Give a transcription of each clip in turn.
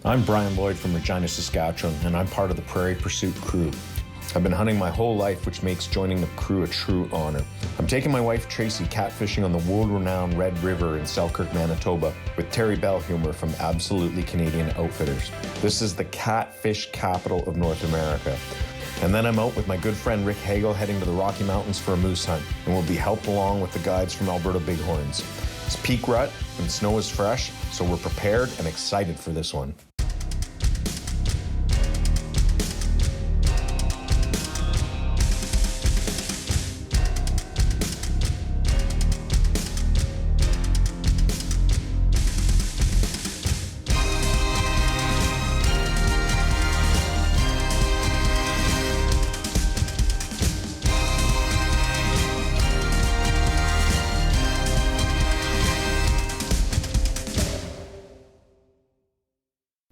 I'm Brian Lloyd from Regina, Saskatchewan, and I'm part of the Prairie Pursuit crew. I've been hunting my whole life, which makes joining the crew a true honor. I'm taking my wife Tracy catfishing on the world-renowned Red River in Selkirk, Manitoba, with Terry Bellhumer from Absolutely Canadian Outfitters. This is the catfish capital of North America. And then I'm out with my good friend Rick Hagel heading to the Rocky Mountains for a moose hunt, and we'll be helped along with the guides from Alberta Bighorns. It's peak rut and the snow is fresh, so we're prepared and excited for this one.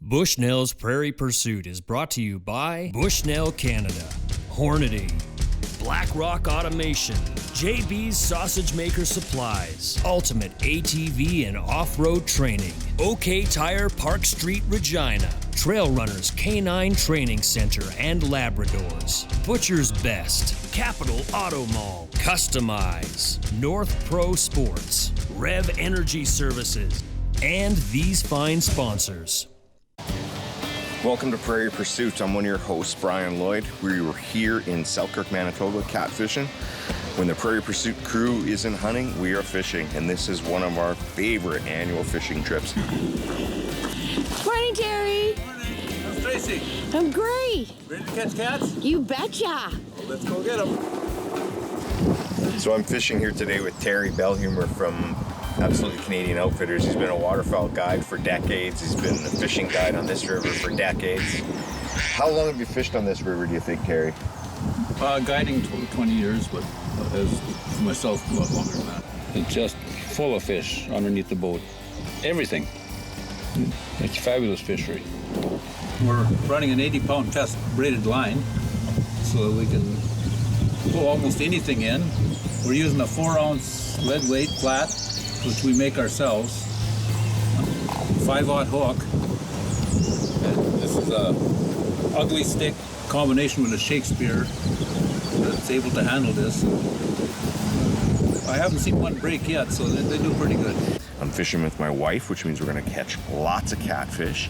Bushnell's Prairie Pursuit is brought to you by Bushnell Canada, Hornady, Black Rock Automation, JB's Sausage Maker Supplies, Ultimate ATV and Off-Road Training, OK Tire Park Street, Regina, Trail Runners Canine Training Center and Labradors, Butcher's Best, Capital Auto Mall, Customize, North Pro Sports, Rev Energy Services, and these fine sponsors. Welcome to Prairie Pursuit. I'm one of your hosts, Brian Lloyd. We were here in Selkirk, Manitoba, catfishing. When the Prairie Pursuit crew isn't hunting, we are fishing, and this is one of our favorite annual fishing trips. Morning, Terry. Morning. How's Tracy? I'm great. Ready to catch cats? You betcha. Well, let's go get them. So I'm fishing here today with Terry Bellhumer from Absolutely Canadian Outfitters. He's been a waterfowl guide for decades. He's been a fishing guide on this river for decades. How long have you fished on this river, do you think, Terry? Guiding 20 years, but as myself, a lot longer than that. It's just full of fish underneath the boat. Everything. It's a fabulous fishery. We're running an 80-pound test braided line so that we can pull almost anything in. We're using a 4-ounce lead weight flat, which we make ourselves, 5/0 hook. And this is a ugly stick combination with a Shakespeare that's able to handle this. I haven't seen one break yet, so they do pretty good. I'm fishing with my wife, which means we're gonna catch lots of catfish.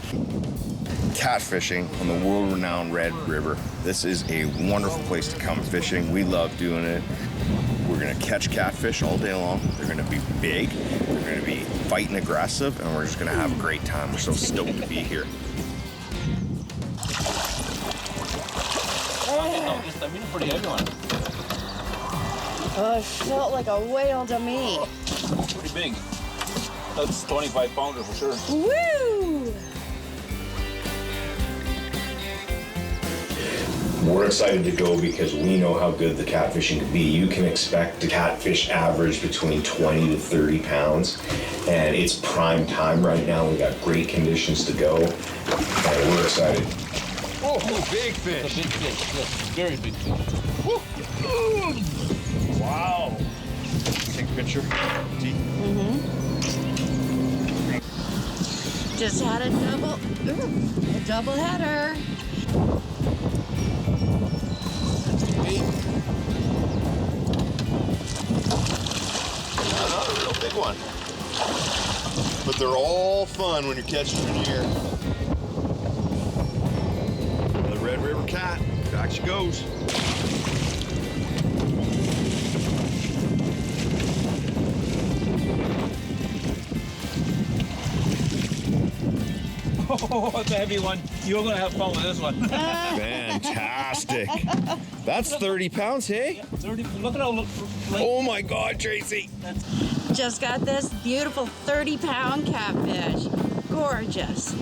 Catfishing on the world-renowned Red River. This is a wonderful place to come fishing. We love doing it. We're gonna catch catfish all day long. They're gonna be big, they're gonna be fighting aggressive, and we're just gonna have a great time. We're so stoked to be here. Oh, it felt like a whale to me. It's pretty big. That's 25-pounder for sure. Woo! We're excited to go because we know how good the catfishing can be. You can expect the catfish average between 20 to 30 pounds, and it's prime time right now. We got great conditions to go, and we're excited. Oh, big fish. It's a big fish, yes. Very big fish. Wow. Take a picture. Just had a double header. Another real big one. But they're all fun when you're catching them in the air. The Red River cat. Back she goes. Oh, it's a heavy one. You're going to have fun with this one. Fantastic. That's 30 pounds, hey? 30, look at how... Oh my God, Tracy. Just got this beautiful 30-pound catfish. Gorgeous.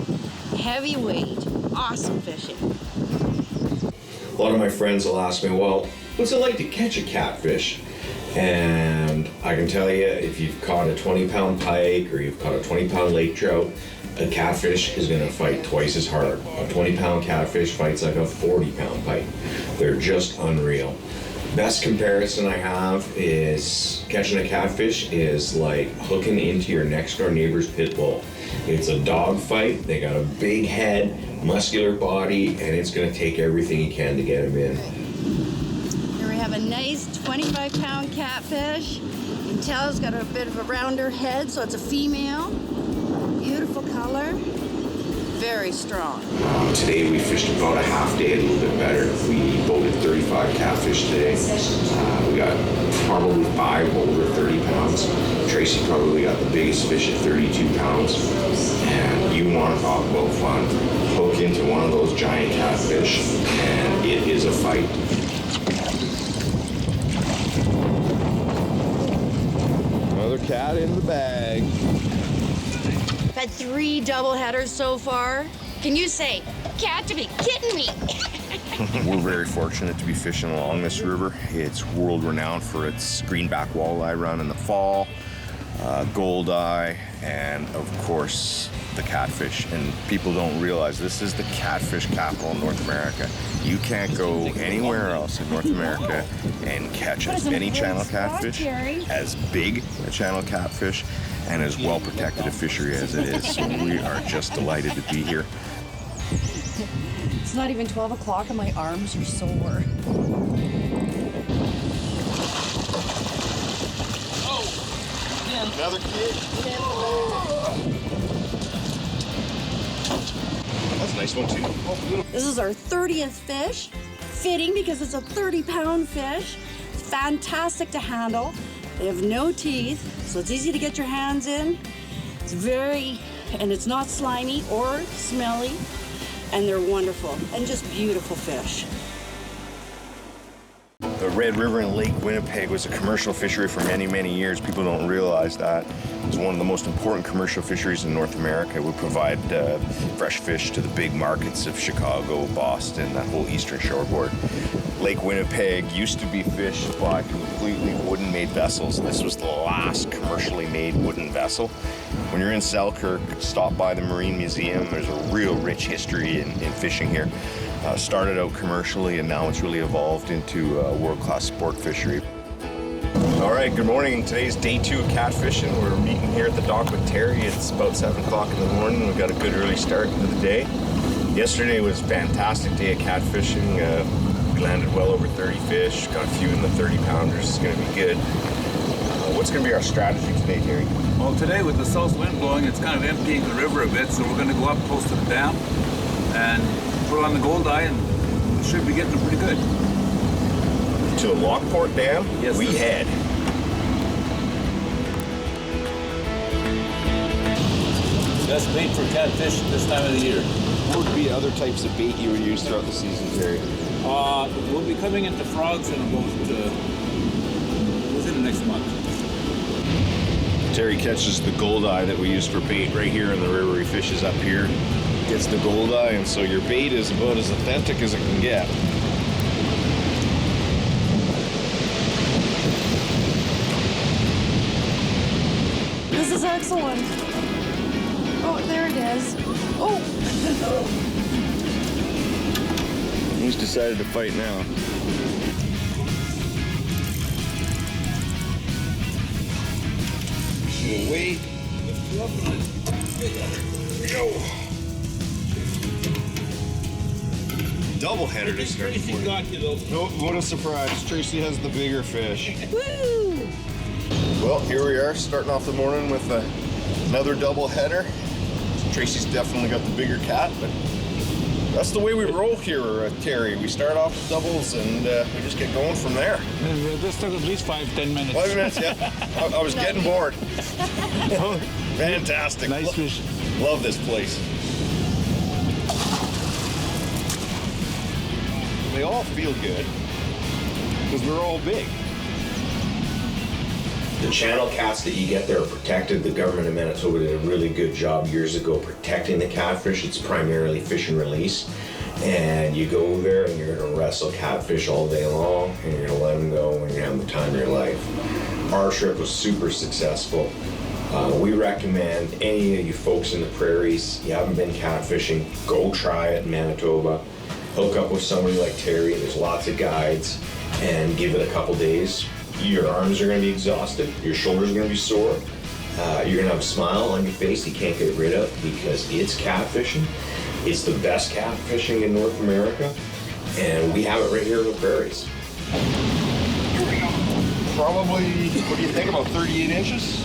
Heavyweight. Awesome fishing. A lot of my friends will ask me, well, what's it like to catch a catfish? And I can tell you, if you've caught a 20-pound pike or you've caught a 20-pound lake trout, a catfish is going to fight twice as hard. A 20-pound catfish fights like a 40-pound pike. They're just unreal. Best comparison I have is catching a catfish is like hooking into your next door neighbor's pit bull. It's a dog fight. They got a big head, muscular body, and it's going to take everything you can to get him in. Here we have a nice 25-pound catfish. You can tell it's got a bit of a rounder head, so it's a female. Beautiful color. Very strong. Today we fished about a half day, a little bit better. We boated 35 catfish today. We got probably 5 over 30 pounds. Tracy probably got the biggest fish at 32 pounds. And you want to talk about fun. Hook into one of those giant catfish, and it is a fight. Another cat in the bag. Had 3 double headers so far. Can you say, cat to be kidding me? We're very fortunate to be fishing along this river. It's world renowned for its greenback walleye run in the fall, goldeye, and of course the catfish. And people don't realize this is the catfish capital of North America. You can't go anywhere else in North America and catch as many channel catfish, as big a channel catfish, and as well protected a fishery as it is. So we are just delighted to be here. It's not even 12 o'clock and my arms are sore. Another kid. That's a nice one too. This is our 30th fish. Fitting because it's a 30-pound fish. It's fantastic to handle. They have no teeth, so it's easy to get your hands in. It's and it's not slimy or smelly, and they're wonderful and just beautiful fish. The Red River in Lake Winnipeg was a commercial fishery for many, many years. People don't realize that. It was one of the most important commercial fisheries in North America. It would provide fresh fish to the big markets of Chicago, Boston, that whole eastern shoreboard. Lake Winnipeg used to be fished by completely wooden-made vessels. This was the last commercially made wooden vessel. When you're in Selkirk, stop by the Marine Museum. There's a real rich history in fishing here. Started out commercially, and now it's really evolved into a world-class sport fishery. All right, good morning. Today's day 2 of catfishing. We're meeting here at the dock with Terry. It's about 7 o'clock in the morning. We've got a good early start to the day. Yesterday was a fantastic day of catfishing. We landed well over 30 fish, got a few in the 30-pounders. It's going to be good. What's going to be our strategy today, Terry? Well, today with the south wind blowing, it's kind of emptying the river a bit, so we're going to go up close to the dam and put on the goldeye, and we should be getting them pretty good. To the Lockport Dam? Yes, we sir. head. Best bait for catfish this time of the year. What would be other types of bait you would use throughout the season, Terry? We'll be coming into frogs in about within the next month. Terry catches the goldeye that we use for bait right here in the river. He fishes up here, gets the goldeye, and so your bait is about as authentic as it can get. This is excellent. Oh, there it is. Oh! He's decided to fight now. Wait. Go. Double header to start. Nope, what a surprise. Tracy has the bigger fish. Woo! Well, here we are, starting off the morning with another double header. Tracy's definitely got the bigger cat, but that's the way we roll here, Terry. We start off with doubles and we just get going from there. This took at least 5-10 minutes. 5 minutes, yeah. I was getting bored. Fantastic. Nice fish. Love this place. They all feel good because we're all big. The channel cats that you get there are protected. The government of Manitoba did a really good job years ago protecting the catfish. It's primarily fish and release. And you go there and you're going to wrestle catfish all day long, and you're going to let them go and you're going to have the time of your life. Our trip was super successful. We recommend any of you folks in the prairies, you haven't been catfishing, go try it in Manitoba. hook up with somebody like Terry, there's lots of guides, and give it a couple days, your arms are going to be exhausted, your shoulders are going to be sore, you're going to have a smile on your face you can't get rid of because it's catfishing. It's the best catfishing in North America, and we have it right here in the prairies. Probably, what do you think, about 38 inches?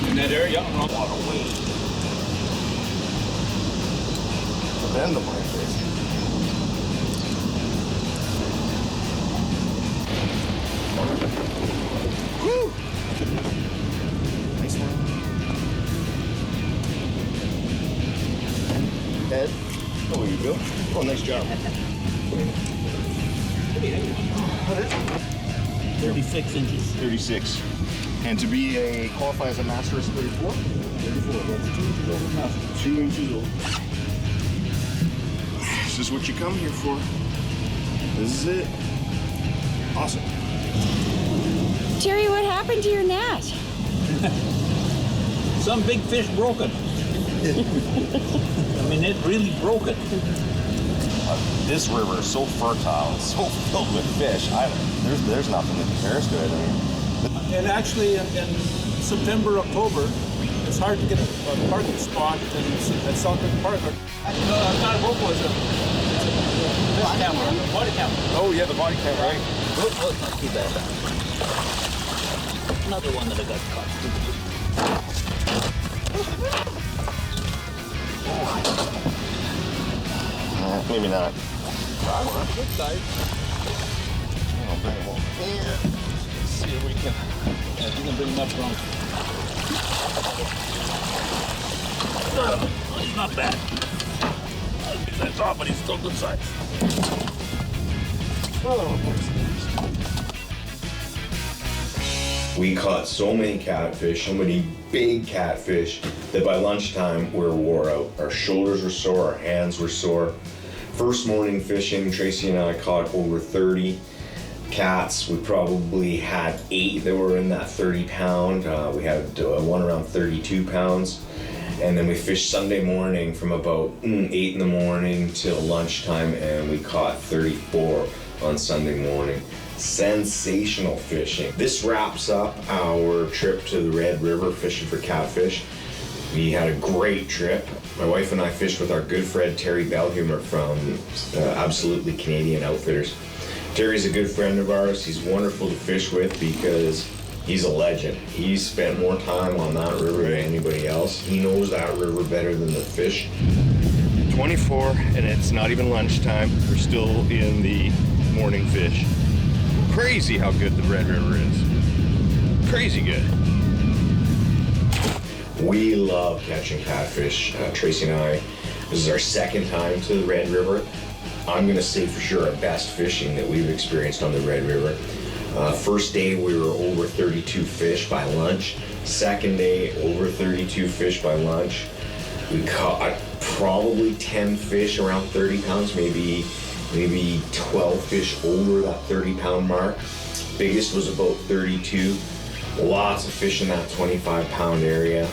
In that area, a lot of weight. The bend of my face. Woo! Nice one. Ed, oh, there you go. Oh, nice job. 36 inches. 36. And to be a qualify as a master is 34? 34, that's 2 inches over master. 2 inches old. This is what you come here for. This is it. Awesome. Terry, what happened to your net? Some big fish broke it. I mean, it really broke it. This river is so fertile, it's so filled with fish. There's nothing that compares to it. I mean, And actually, in September, October, it's hard to get a parking spot at Selkirk Park. Not a boat, was it? Body camera. oh yeah, the body camera, right? Oh, it's not too bad. Another one that I got caught. Maybe not. Good side. I'll bring him over here. Let's see if we can. Yeah, you can bring him up wrong. He's not bad. That's off, but he's still good size. We caught so many catfish, so many big catfish, that by lunchtime we were wore out. Our shoulders were sore, our hands were sore. First morning fishing, Tracy and I caught over 30 cats. We probably had 8 that were in that 30 pound. We had one around 32 pounds. And then we fished Sunday morning from about 8 in the morning till lunchtime, and we caught 34 on Sunday morning. Sensational fishing. This wraps up our trip to the Red River fishing for catfish. We had a great trip. My wife and I fished with our good friend Terry Belhumer from Absolutely Canadian Outfitters. Terry's a good friend of ours. He's wonderful to fish with because he's a legend. He's spent more time on that river than anybody else. He knows that river better than the fish. 24, and it's not even lunchtime. We're still in the morning fish. Crazy how good the Red River is. Crazy good. We love catching catfish. Tracy and I, this is our second time to the Red River. I'm gonna say for sure our best fishing that we've experienced on the Red River. First day we were over 32 fish by lunch. Second day over 32 fish by lunch. We caught probably 10 fish around 30 pounds, maybe 12 fish over that 30-pound mark. Biggest was about 32. Lots of fish in that 25-pound area,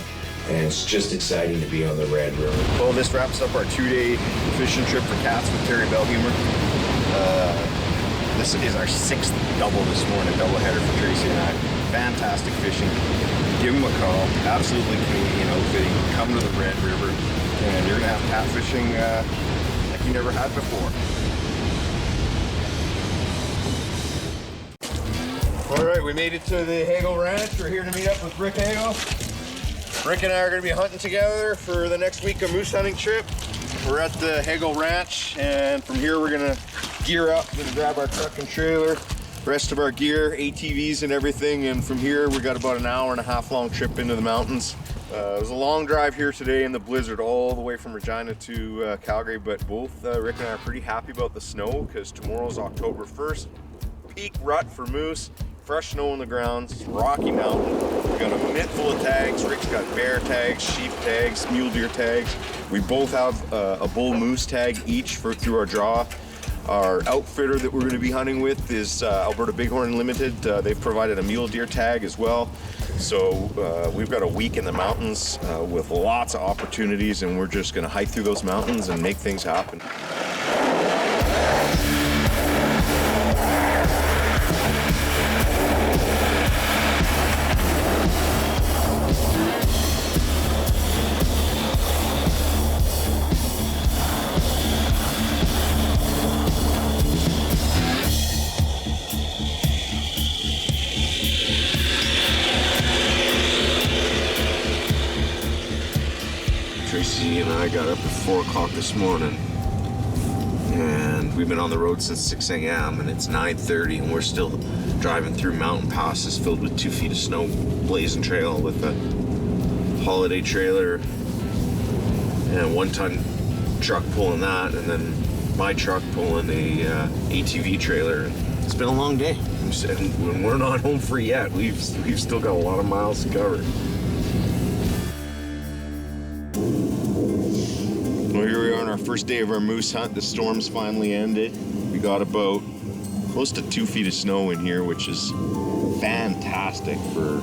and it's just exciting to be on the Red River. Well, this wraps up our 2-day fishing trip for cats with Terry Belhumer. This is our 6th double this morning, doubleheader for Tracy and I. Fantastic fishing. Give them a call. Absolutely Canadian Outfitting. Come to the Red River, and you're gonna have catfishing like you never had before. All right, we made it to the Hagel Ranch. We're here to meet up with Rick Hagel. Rick and I are going to be hunting together for the next week of moose hunting trip. We're at the Hagel Ranch, and from here we're going to gear up. We're going to grab our truck and trailer, rest of our gear, ATVs and everything, and from here we got about an hour and a half long trip into the mountains. It was a long drive here today in the blizzard all the way from Regina to Calgary, but both Rick and I are pretty happy about the snow because tomorrow's October 1st. Peak rut for moose. Fresh snow on the ground, it's Rocky Mountain. We got a mitt full of tags. Rick's got bear tags, sheep tags, mule deer tags. We both have a bull moose tag each through our draw. Our outfitter that we're going to be hunting with is Alberta Bighorn Limited. They've provided a mule deer tag as well. So we've got a week in the mountains with lots of opportunities, and we're just going to hike through those mountains and make things happen. I got up at 4 o'clock this morning, and we've been on the road since 6 a.m. and it's 9:30, and we're still driving through mountain passes filled with 2 feet of snow, blazing trail with a holiday trailer and a 1-ton truck pulling that, and then my truck pulling a ATV trailer. It's been a long day. And we're not home free yet. We've still got a lot of miles to cover. Well, here we are on our first day of our moose hunt. The storm's finally ended. We got about close to 2 feet of snow in here, which is fantastic for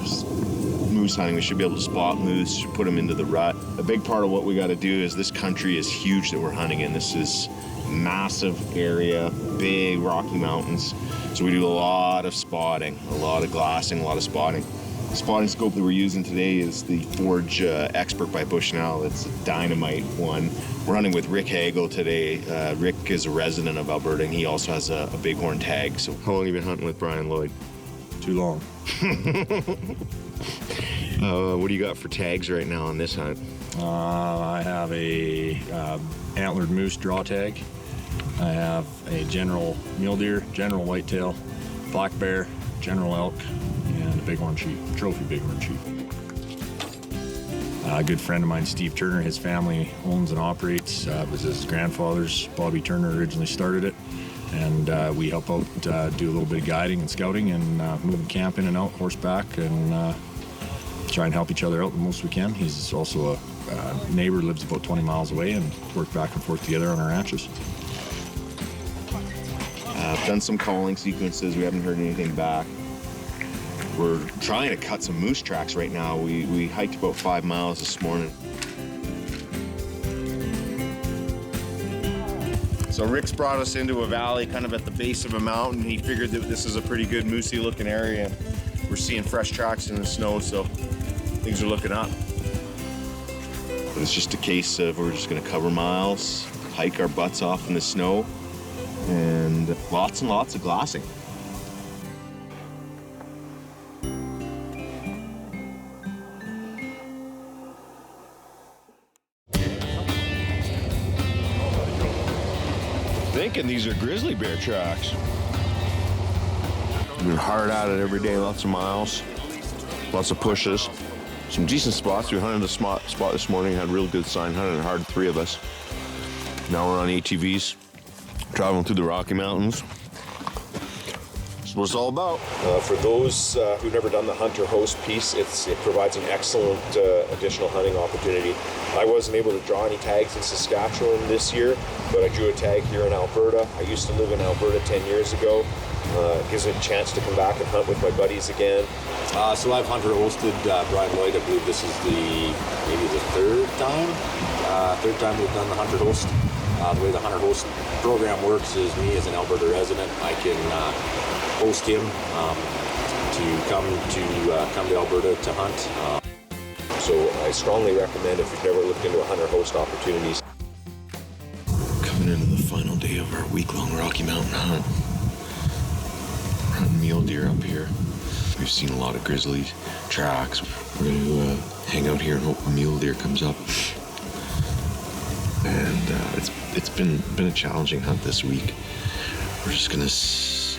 moose hunting. We should be able to spot moose, put them into the rut. A big part of what we got to do is this country is huge that we're hunting in. This is massive area, big Rocky Mountains. So we do a lot of spotting, a lot of glassing, a lot of spotting. The spotting scope that we're using today is the Forge Expert by Bushnell. It's a dynamite one. We're hunting with Rick Hagel today. Rick is a resident of Alberta, and he also has a bighorn tag. So how long have you been hunting with Brian Lloyd? Too long. What do you got for tags right now on this hunt? I have a antlered moose draw tag. I have a general mule deer, general whitetail, black bear, general elk, and a bighorn sheep, trophy bighorn sheep. A good friend of mine, Steve Turner, his family owns and operates. It was his grandfather's. Bobby Turner originally started it. And we help out, do a little bit of guiding and scouting and moving camp in and out, horseback, and try and help each other out the most we can. He's also a neighbor, lives about 20 miles away, and work back and forth together on our ranches. I've done some calling sequences. We haven't heard anything back. We're trying to cut some moose tracks right now. We hiked about 5 miles this morning. So Rick's brought us into a valley kind of at the base of a mountain. He figured that this is a pretty good moosey looking area. We're seeing fresh tracks in the snow, so things are looking up. But it's just a case of we're just gonna cover miles, hike our butts off in the snow, and lots of glassing. Thinking these are grizzly bear tracks. We've been hard at it every day, lots of miles, lots of pushes, some decent spots. We hunted a spot this morning, had a real good sign, hunted it hard, 3 of us. Now we're on ATVs, traveling through the Rocky Mountains. That's what it's all about. For those who've never done the hunter-host piece, it provides an excellent additional hunting opportunity. I wasn't able to draw any tags in Saskatchewan this year, but I drew a tag here in Alberta. I used to live in Alberta 10 years ago. It gives me a chance to come back and hunt with my buddies again. So I've hunter-hosted Brian Lloyd. I believe this is maybe the third time we've done the hunter-host. The way the hunter-host program works is me as an Alberta resident, I can host him to come to Alberta to hunt. So I strongly recommend, if you've never looked into a hunter-host opportunities. Coming into the final day of our week-long Rocky Mountain hunt. We're hunting mule deer up here. We've seen a lot of grizzly tracks. We're going to hang out here and hope a mule deer comes up. And it's been a challenging hunt this week. We're just going to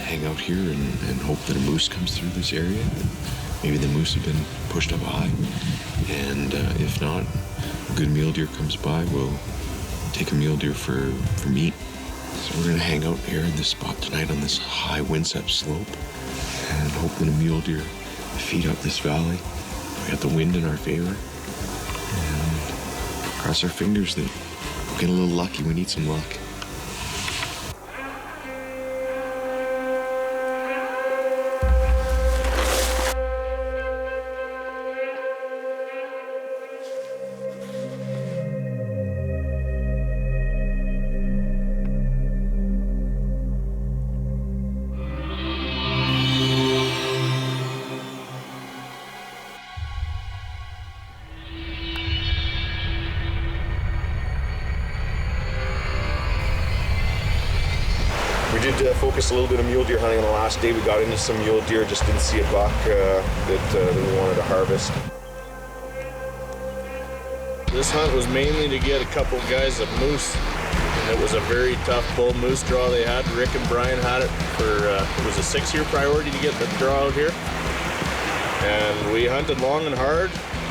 hang out here and hope that a moose comes through this area. Maybe the moose have been pushed up high. And if not, a good mule deer comes by, we'll take a mule deer for meat. So we're going to hang out here in this spot tonight on this high windswept slope and hope that a mule deer feed up this valley. We got the wind in our favor. And cross our fingers that we'll get a little lucky. We need some luck. We did focus a little bit of mule deer hunting on the last day. We got into some mule deer, just didn't see a buck that we wanted to harvest. This hunt was mainly to get a couple guys of moose. It was a very tough bull moose draw they had. Rick and Brian had it for, it was a 6-year priority to get the draw out here. And we hunted long and hard,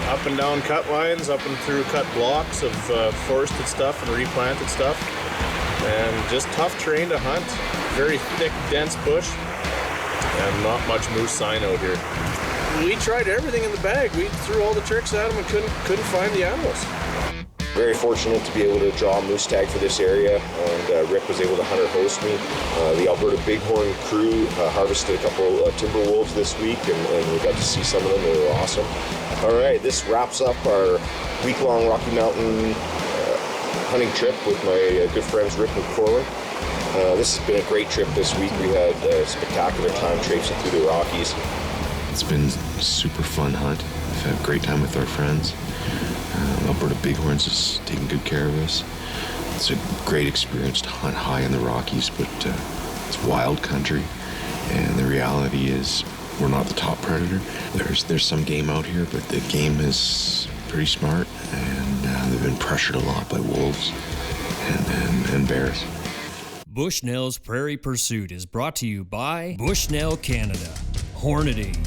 up and down cut lines, up and through cut blocks of forested stuff and replanted stuff. And just tough terrain to hunt. Very thick, dense bush, and not much moose sign out here. We tried everything in the bag. We threw all the tricks at them and couldn't find the animals. Very fortunate to be able to draw a moose tag for this area, and Rick was able to hunt or host me. The Alberta Bighorn crew harvested a couple timber wolves this week, and we got to see some of them. They were awesome. All right, this wraps up our week-long Rocky Mountain hunting trip with my good friends Rick and Corwin. This has been a great trip this week. We had a spectacular time traipsing through the Rockies. It's been a super fun hunt. We've had a great time with our friends. Alberta Bighorns is taking good care of us. It's a great experience to hunt high in the Rockies, but it's wild country, and the reality is we're not the top predator. There's some game out here, but the game is pretty smart, and they've been pressured a lot by wolves and bears. Bushnell's Prairie Pursuit is brought to you by Bushnell Canada, Hornady,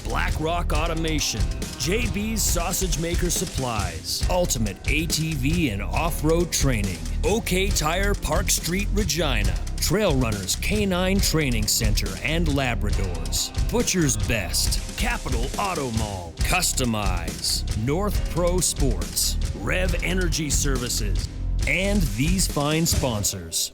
Black Rock Automation, JB's Sausage Maker Supplies, Ultimate ATV and Off-Road Training, OK Tire Park Street, Regina, Trail Runners Canine Training Center and Labradors, Butcher's Best, Capital Auto Mall, Customize, North Pro Sports, Rev Energy Services, and these fine sponsors.